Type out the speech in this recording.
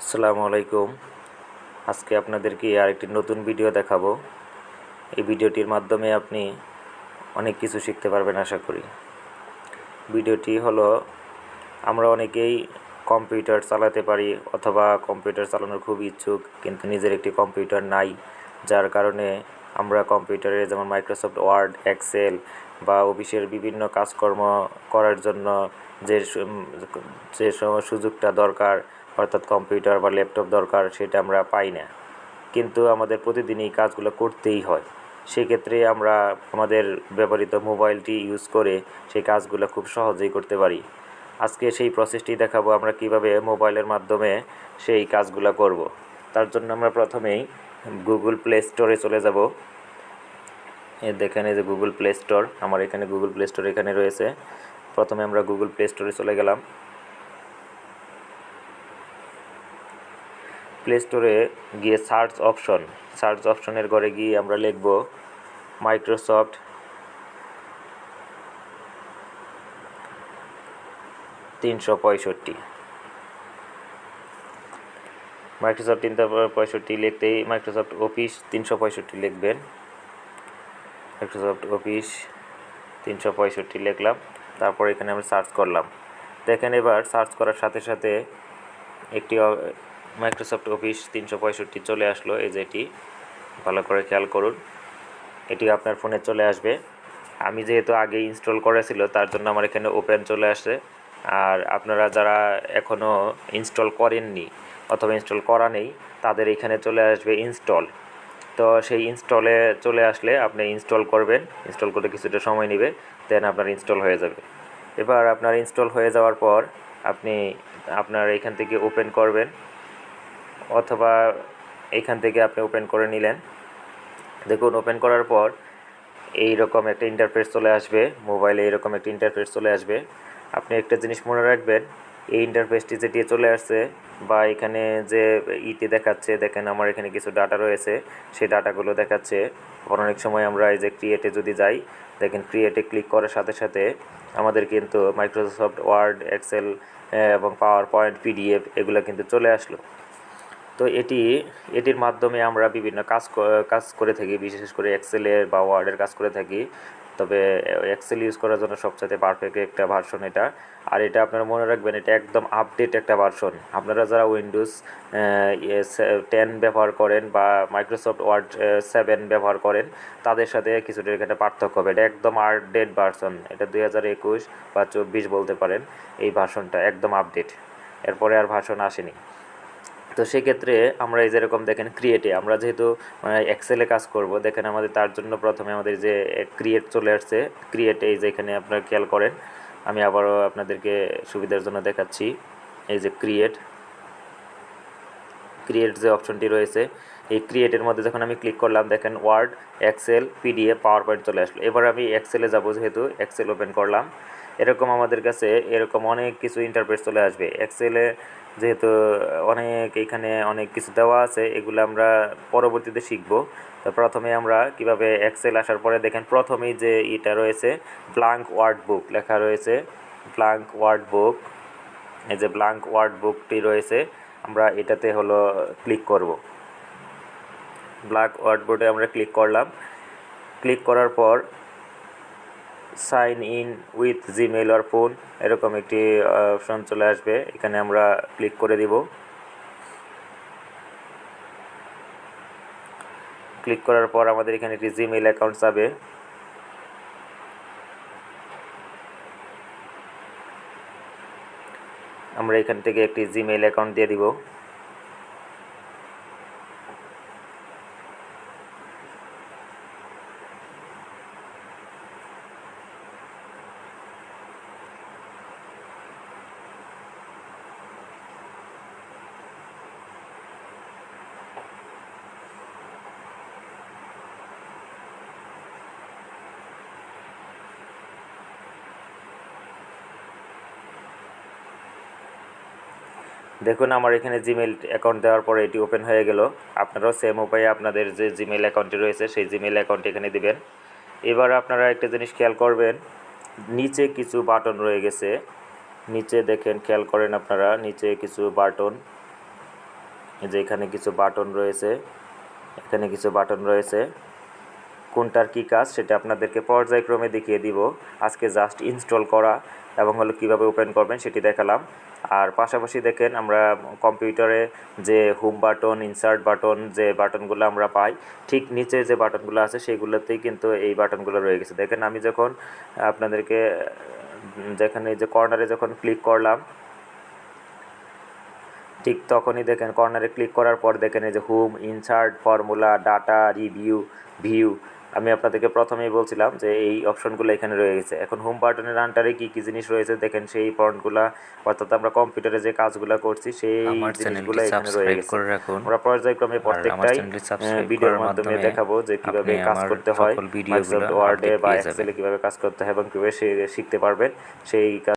আসসালামু আলাইকুম। আজকে আপনাদেরকে আরেকটি নতুন ভিডিও দেখাবো। এই ভিডিওটির মাধ্যমে আপনি অনেক কিছু শিখতে পারবেন আশা করি। ভিডিওটি হলো, আমরা অনেকেই কম্পিউটার চালাতে পারি অথবা কম্পিউটার চালানোর খুব ইচ্ছুক, কিন্তু নিজের একটি কম্পিউটার নাই, যার কারণে আমরা কম্পিউটারে যেমন মাইক্রোসফট ওয়ার্ড, এক্সেল বা অফিসের বিভিন্ন কাজকর্ম করার জন্য যে যে সুযোগটা দরকার, অর্থাৎ কম্পিউটার বা ল্যাপটপ দরকার, সেটা আমরা পাই না। কিন্তু আমাদের প্রতিদিন এই কাজগুলো করতেই হয়। সেক্ষেত্রে আমরা আমাদের ব্যবহৃত মোবাইলটি ইউজ করে সেই কাজগুলো খুব সহজেই করতে পারি। আজকে সেই প্রসেসটি দেখাবো, আমরা কিভাবে মোবাইলের মাধ্যমে সেই কাজগুলো করব। তার জন্য আমরা প্রথমেই গুগল প্লে স্টোরে চলে যাব। দেখেন এই যে গুগল প্লে স্টোর, আমার এখানে গুগল প্লে স্টোর এখানে রয়েছে। প্রথমে আমরা গুগল প্লে স্টোরে চলে গেলাম। প্লে স্টোরে গিয়ে সার্চ অপশনের ঘরে গিয়ে আমরা লিখব মাইক্রোসফট 365। মাইক্রোসফট 365 লিখতেই মাইক্রোসফট অফিস 365 লিখবেন। মাইক্রোসফট অফিস 365 লিখলাম, তারপর এখানে আমরা সার্চ করলাম। দেখেন এবার সার্চ করার সাথে সাথে একটি মাইক্রোসফট অফিস 365 চলে আসলো। এই যে এটি, ভালো করে খেয়াল করুন, এটি আপনার ফোনে চলে আসবে। আমি যেহেতু আগে ইনস্টল করেছিল, তার জন্য আমার এখানে ওপেন চলে আসে। আর আপনারা যারা এখনও ইনস্টল করেননি অথবা ইনস্টল করা নেই, তাদের এখানে চলে আসবে ইনস্টল। তো সেই ইনস্টলে চলে আসলে আপনি ইনস্টল করবেন। ইনস্টল করতে কিছুটা সময় নেবে, দেন আপনার ইনস্টল হয়ে যাবে। এবার আপনার ইনস্টল হয়ে যাওয়ার পর আপনি আপনার এখান থেকে ওপেন করবেন, অথবা এখান থেকে আপনি ওপেন করে নিলেন। দেখুন, ওপেন করার পর এইরকম একটা ইন্টারফেস চলে আসবে, মোবাইলে এইরকম একটা ইন্টারফেস চলে আসবে। আপনি একটা জিনিস মনে রাখবেন, এই ইন্টারফেসটি যেটি চলে আসছে বা এখানে যে ইটি দেখাচ্ছে, দেখেন আমার এখানে কিছু ডাটা রয়েছে, সেই ডাটাগুলো দেখাচ্ছে। অনেক সময় আমরা এই যে ক্রিয়েটে যদি যাই, দেখেন ক্রিয়েটে ক্লিক করার সাথে সাথে আমাদের কিন্তু মাইক্রোসফট ওয়ার্ড, এক্সেল এবং পাওয়ার পয়েন্ট, পিডিএফ এগুলো কিন্তু চলে আসলো। তো এটির মাধ্যমে আমরা বিভিন্ন কাজ করে থাকি, বিশেষ করে এক্সেলের বা ওয়ার্ডের কাজ করে থাকি। তবে এক্সেল ইউজ করার জন্য সবচেয়ে পারফেক্ট একটা ভার্সন এটা। আর এটা আপনারা মনে রাখবেন, এটা একদম আপডেট একটা ভার্সন। আপনারা যারা উইন্ডোজ 10 ব্যবহার করেন বা মাইক্রোসফট ওয়ার্ড 7 ব্যবহার করেন, তাদের সাথে কিছুটা এখানে পার্থক্য হবে। এটা একদম আপডেট ভার্সন, এটা 2021 বা 24 বলতে পারেন। এই ভার্সনটা একদম আপডেট, এরপরে আর ভার্সন আসেনি। তো সেক্ষেত্রে আমরা এই যেরকম দেখেন ক্রিয়েটে আমরা যেহেতু এক্সেলে কাজ করব, দেখেন আমাদের তার জন্য প্রথমে আমাদের যে ক্রিয়েট চলে আসছে। ক্রিয়েটে এই যে এখানে আপনারা খেয়াল করেন, আমি আবারও আপনাদেরকে সুবিধার জন্য দেখাচ্ছি। এই যে ক্রিয়েট যে অপশনটি রয়েছে, এই ক্রিয়েটের মধ্যে যখন আমি ক্লিক করলাম, দেখেন word, Excel, PDF, PowerPoint চলে আসলো। এবার আমি এক্সেলে যাব, যেহেতু এক্সেল ওপেন করলাম। এরকম আমাদের কাছে এরকম অনেক কিছু ইন্টারফেস চলে আসবে। এক্সেলে যেহেতু এখানে অনেক কিছু দেওয়া আছে, এগুলো আমরা পরবর্তীতে শিখব। তো প্রথমে আমরা কিভাবে এক্সেল আসার পরে দেখেন প্রথমেই যে এটা রয়েছে, ব্ল্যাঙ্ক ওয়ার্ড বুক লেখা রয়েছে। ব্ল্যাঙ্ক ওয়ার্ড বুক, এই যে ব্ল্যাঙ্ক ওয়ার্ড বুকটি রয়েছে, আমরা এটাতে হলো ক্লিক করব। ব্ল্যাঙ্ক ওয়ার্ড বোর্ডে আমরা ক্লিক করলাম। ক্লিক করার পর sign in with Gmail or phone এরকম একটি অপশন চলে আসবে, এখানে আমরা ক্লিক করে দিব। ক্লিক করার পর আমাদের এখানে একটি জিমেল অ্যাকাউন্ট যাবে। আমরা এখান থেকে একটি জিমেল অ্যাকাউন্ট দিয়ে দিব। দেখুন, আমার এখানে জিমেল অ্যাকাউন্ট দেওয়ার পরে এটি ওপেন হয়ে গেল। আপনারাও সেম উপায়ে আপনাদের যে জিমেল অ্যাকাউন্টটি রয়েছে সেই জিমেল অ্যাকাউন্ট এখানে দিবেন। এবার আপনারা একটা জিনিস খেয়াল করবেন, নিচে কিছু বাটন রয়ে গেছে। নিচে দেখেন, খেয়াল করেন আপনারা, নিচে কিছু বাটন, এই যে এখানে কিছু বাটন রয়েছে, এখানে কিছু বাটন রয়েছে, কোনটার কী কাজ সেটা আপনাদেরকে পর্যায়ক্রমে দেখিয়ে দিব। আজকে জাস্ট ইনস্টল করা এবং হলো কীভাবে ওপেন করবেন সেটি দেখালাম। আর পাশাপাশি দেখেন আমরা কম্পিউটারে যে হোম বাটন, ইনসার্ট বাটন, যে বাটনগুলো আমরা পাই, ঠিক নিচে যে বাটনগুলো আছে সেইগুলোতেই কিন্তু এই বাটনগুলো রয়ে গেছে। দেখেন আমি যখন আপনাদেরকে যেখানে যে কর্নারে যখন ক্লিক করলাম, ঠিক তখনই দেখেন কর্নারে ক্লিক করার পর দেখেন এই যে home, insert, formula, data, review, view, আমি আপনাদেরকে প্রথমেই বলছিলাম যে এই অপশনগুলো এখানে রয়ে গেছে। এখন হোম বাটনের আন্ডারে কী কী জিনিস রয়েছে দেখেন, সেই ফন্টগুলা, অর্থাৎ আমরা কম্পিউটারে যে কাজগুলো করছি সেই জিনিসগুলো এখানে রয়ে গেছে। আমরা পর্যায়ক্রমে প্রত্যেকটাই ভিডিওর মাধ্যমে দেখাবো যে কীভাবে কাজ করতে হয় মাইক্রোসফট ওয়ার্ডে বা এক্সেলে, কীভাবে কাজ করতে হয় এবং কীভাবে শিখতে পারবেন সেই কাজ।